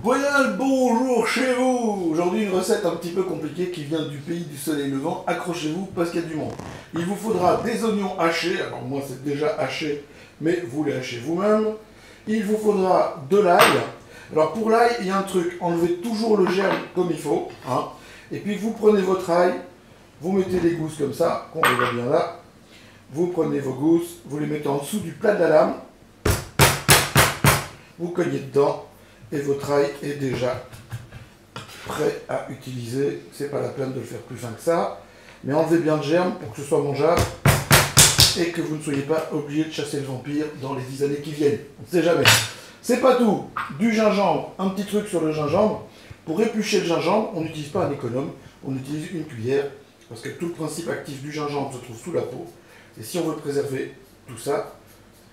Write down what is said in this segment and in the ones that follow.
Bien le bonjour chez vous. Aujourd'hui une recette un petit peu compliquée qui vient du pays du soleil levant. Accrochez-vous parce qu'il y a du monde. Il vous faudra des oignons hachés. Alors moi c'est déjà haché, mais vous les hachez vous-même. Il vous faudra de l'ail. Alors pour l'ail, il y a un truc. Enlevez toujours le germe comme il faut. Hein. Et puis vous prenez votre ail, vous mettez les gousses comme ça, qu'on les voit bien là. Vous prenez vos gousses, vous les mettez en dessous du plat de la lame. Vous cognez dedans. Et votre ail est déjà prêt à utiliser. C'est pas la peine de le faire plus fin que ça. Mais enlevez bien le germe pour que ce soit mangeable et que vous ne soyez pas obligé de chasser le vampire dans les 10 années qui viennent. On ne sait jamais. C'est pas tout. Du gingembre, un petit truc sur le gingembre. Pour éplucher le gingembre, on n'utilise pas un économe, on utilise une cuillère parce que tout le principe actif du gingembre se trouve sous la peau. Et si on veut préserver tout ça,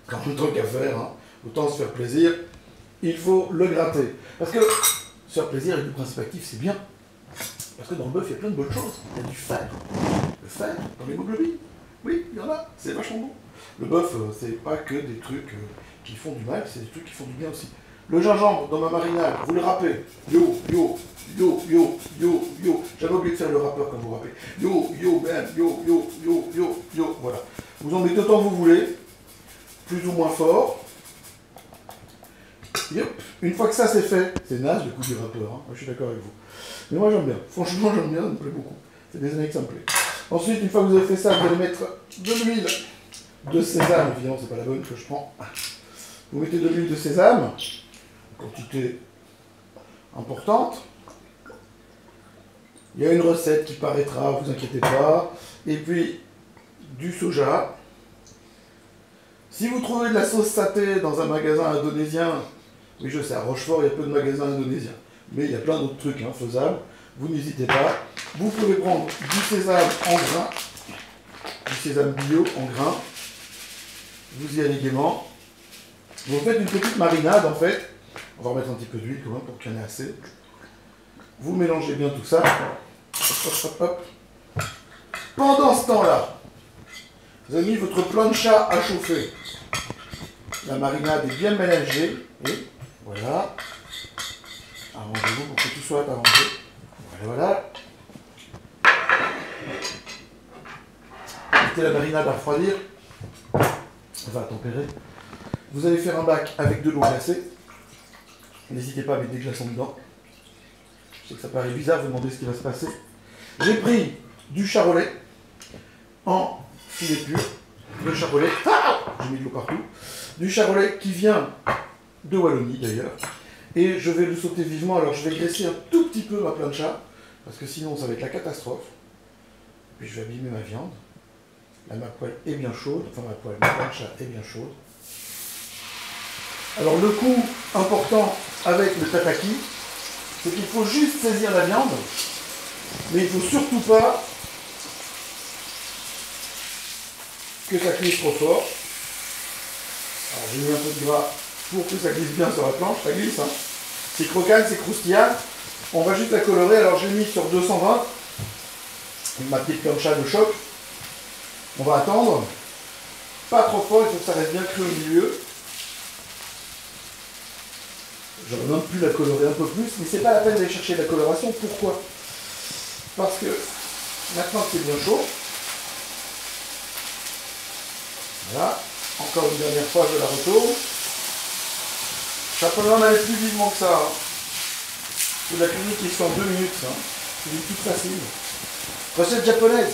quand même tant qu'à faire, hein, autant se faire plaisir. Il faut le gratter. Parce que se faire plaisir avec du principe actif, c'est bien. Parce que dans le bœuf, il y a plein de bonnes choses. Il y a du fer. Le fer dans l'hémoglobine. Oui, il y en a. C'est vachement bon. Le bœuf, c'est pas que des trucs qui font du mal, c'est des trucs qui font du bien aussi. Le gingembre dans ma marinade, vous le râpez. Yo, yo, yo, yo, yo, yo. J'avais oublié de faire le râpeur quand vous râpez. Yo, yo, ben, yo, yo, yo, yo, yo. Voilà. Vous en mettez autant que vous voulez. Plus ou moins fort. Yep. Une fois que ça c'est fait, c'est naze le coup du râpeur, hein. Moi, je suis d'accord avec vous. Mais moi j'aime bien, franchement j'aime bien, ça me plaît beaucoup. C'est des années que ça me plaît. Ensuite, une fois que vous avez fait ça, vous allez mettre de l'huile de sésame, évidemment c'est pas la bonne que je prends. Vous mettez de l'huile de sésame, quantité importante. Il y a une recette qui paraîtra, vous inquiétez pas. Et puis du soja. Si vous trouvez de la sauce saté dans un magasin indonésien, oui, je sais, à Rochefort, il y a peu de magasins indonésiens. Mais il y a plein d'autres trucs faisables. Vous n'hésitez pas. Vous pouvez prendre du sésame en grains, du sésame bio en grains. Vous y allez gaiement. Vous faites une petite marinade, en fait. On va remettre un petit peu d'huile, quand même, pour qu'il y en ait assez. Vous mélangez bien tout ça. Hop, hop, hop, hop. Pendant ce temps-là, vous avez mis votre plancha à chauffer. La marinade est bien mélangée. Et voilà. Arrangez-vous pour que tout soit arrangé. Voilà. Mettez la marinade à refroidir. On va tempérer. Vous allez faire un bac avec de l'eau glacée. N'hésitez pas à mettre des glaçons dedans. Je sais que ça paraît bizarre, vous demandez ce qui va se passer. J'ai pris du charolais en filet pur. Le charolais. J'ai mis de l'eau partout. Du charolais qui vient de Wallonie d'ailleurs. Et je vais le sauter vivement. Alors je vais graisser un tout petit peu ma plancha. Parce que sinon ça va être la catastrophe. Puis je vais abîmer ma viande. Là ma poêle est bien chaude. Enfin ma plancha est bien chaude. Alors le coup important avec le tataki, c'est qu'il faut juste saisir la viande. Mais il ne faut surtout pas que ça glisse trop fort. Alors j'ai mis un peu de gras pour que ça glisse bien sur la planche, ça glisse. Hein. C'est croquant, c'est croustillant. On va juste la colorer. Alors j'ai mis sur 220 ma petite plancha de choc. On va attendre. Pas trop fort, il faut que ça reste bien cru au milieu. J'aurais même pu la colorer un peu plus, mais c'est pas la peine d'aller chercher la coloration. Pourquoi? Parce que maintenant que c'est bien chaud, voilà, encore une dernière fois je la retourne. Ça peut même aller plus vivement que ça. Hein. C'est de la cuisine qui se fait en 2 minutes. Hein. C'est une toute facile. Recette japonaise,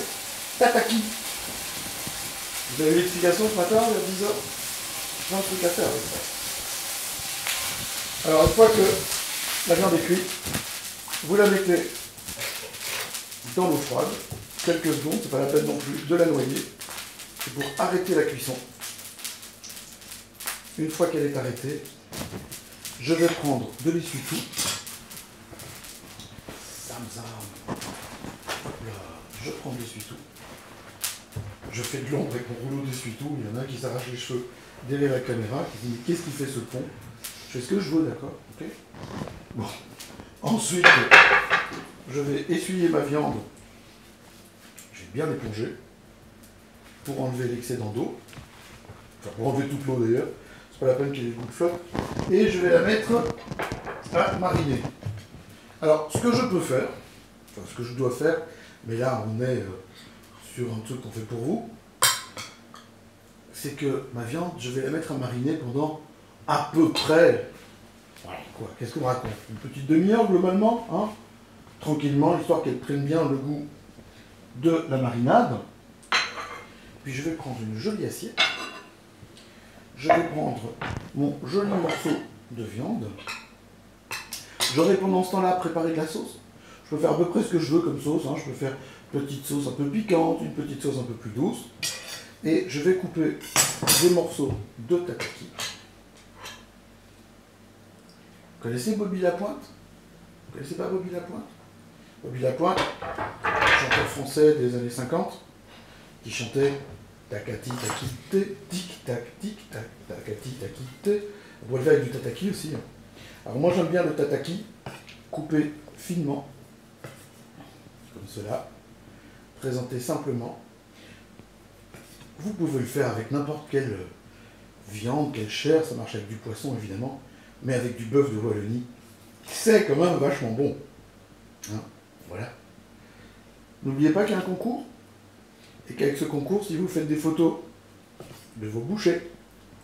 tataki. Vous avez eu l'explication ce matin, il y a 10 heures. Plein de trucs à faire avec ça. Alors une fois que la viande est cuite, vous la mettez dans l'eau froide, quelques secondes, c'est pas la peine non plus de la noyer. C'est pour arrêter la cuisson. Une fois qu'elle est arrêtée, je vais prendre de l'essuie-tout. Je prends de l'essuie-tout. Je fais de l'ombre avec mon rouleau d'essuie-tout. Il y en a un qui s'arrache les cheveux derrière la caméra, qui dit qu'est-ce qu'il fait ce pont? Je fais ce que je veux, d'accord? Ok. Bon. Ensuite, je vais essuyer ma viande. Je vais bien l'éponger pour enlever l'excédent d'eau. Enfin, pour enlever toute l'eau d'ailleurs. C'est pas la peine qu'il y ait des bouts de flotte. Et je vais la mettre à mariner. Alors, ce que je peux faire, enfin ce que je dois faire, mais là on est sur un truc qu'on fait pour vous, c'est que ma viande, je vais la mettre à mariner pendant à peu près, ouais, quoi, qu'est-ce qu'on raconte? Une petite demi-heure globalement, hein, tranquillement, histoire qu'elle prenne bien le goût de la marinade. Puis je vais prendre une jolie assiette, je vais prendre mon joli morceau de viande. J'aurai pendant ce temps-là préparé de la sauce. Je peux faire à peu près ce que je veux comme sauce, hein. Je peux faire une petite sauce un peu piquante, une petite sauce un peu plus douce. Et je vais couper des morceaux de tataki. Vous connaissez Bobby Lapointe? Vous connaissez pas Bobby Lapointe? Bobby Lapointe, chanteur français des années 50, qui chantait Takati takite, tic tac tic tac, takati takite. On pourrait le faire avec du tataki aussi. Alors moi j'aime bien le tataki coupé finement, comme cela, présenté simplement. Vous pouvez le faire avec n'importe quelle viande, quelle chair, ça marche avec du poisson évidemment, mais avec du bœuf de Wallonie, c'est quand même vachement bon. Hein, voilà. N'oubliez pas qu'il y a un concours, et qu'avec ce concours, si vous faites des photos de vos bouchées,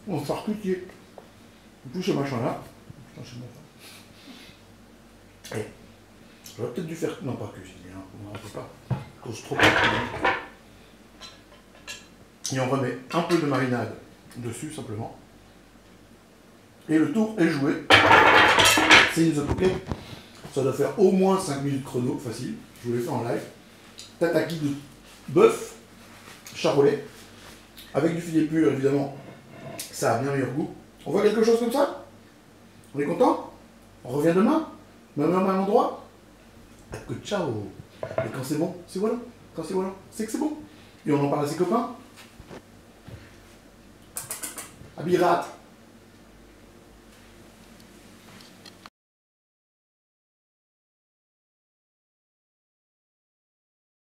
on va faire cliquer. Vous poussez ce machin-là. Putain, c'est bon ça. Et j'aurais peut-être dû faire. Non, pas cuisiner, hein. On ne peut pas. Cause trop. Et on remet un peu de marinade dessus simplement. Et le tour est joué. C'est une poké. Ça doit faire au moins 5 minutes chrono, facile. Je vous l'ai fait en live. Tataki de bœuf charolais. Avec du filet pur, évidemment. Ça a bien meilleur goût. On voit quelque chose comme ça? On est content? On revient demain? Même endroit? Que ciao! Et quand c'est bon, c'est voilà. Quand c'est voilà, c'est que c'est bon. Et on en parle à ses copains. Abirat!